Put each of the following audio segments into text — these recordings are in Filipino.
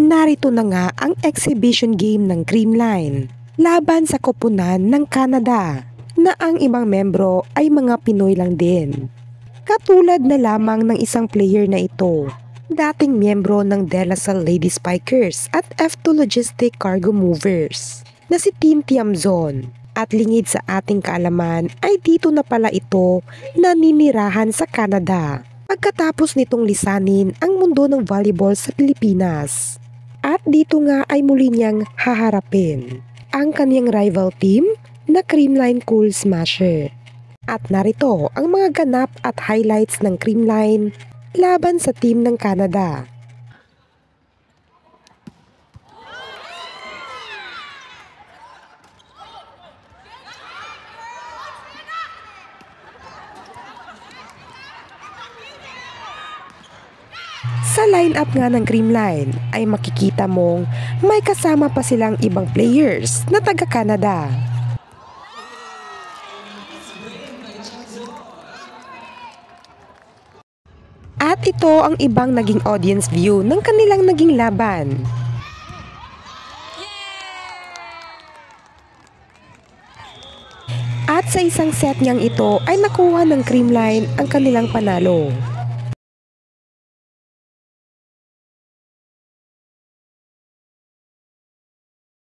Narito na nga ang exhibition game ng Creamline laban sa koponan ng Canada na ang ibang membro ay mga Pinoy lang din. Katulad na lamang ng isang player na ito, dating miyembro ng De La Salle Lady Spikers at F2 Logistic Cargo Movers na si Team Tiamzon. At lingid sa ating kaalaman ay dito na pala ito naninirahan sa Canada pagkatapos nitong lisanin ang mundo ng volleyball sa Pilipinas. At dito nga ay muli niyang haharapin ang kaniyang rival team na Creamline Cool Smasher. At narito ang mga ganap at highlights ng Creamline laban sa team ng Canada. Sa lineup nga ng Creamline ay makikita mong may kasama pa silang ibang players na taga-Canada. At ito ang ibang naging audience view ng kanilang naging laban. At sa isang set niyang ito ay nakuha ng Creamline ang kanilang panalo.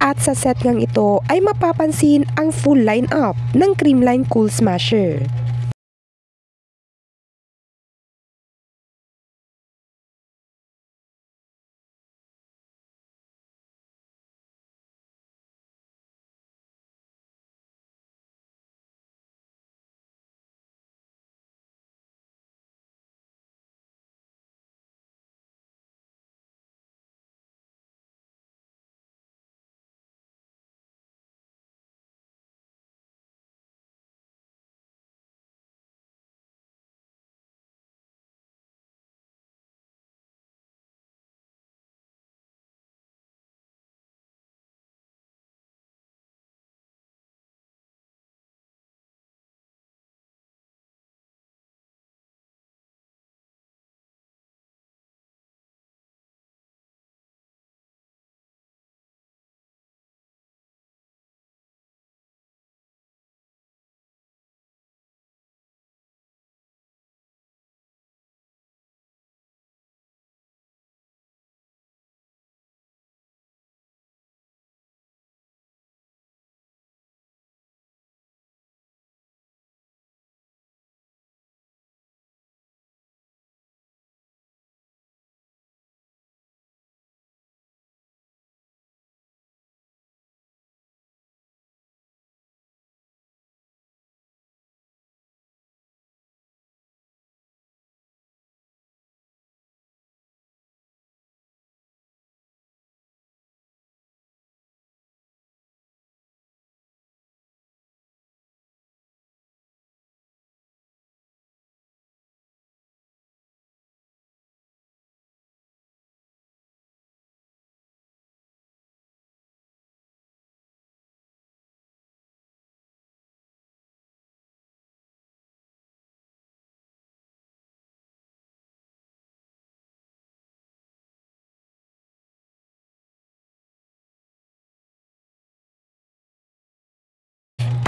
At sa set ngang ito ay mapapansin ang full lineup ng Creamline Cool Smasher.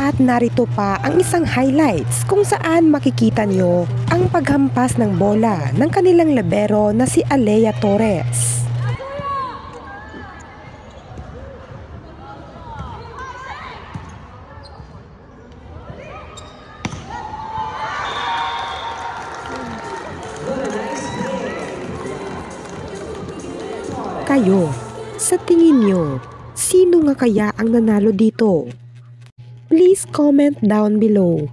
At narito pa ang isang highlights kung saan makikita nyo ang paghampas ng bola ng kanilang libero na si Alea Torres. Kayo, sa tingin nyo, sino nga kaya ang nanalo dito? Please comment down below.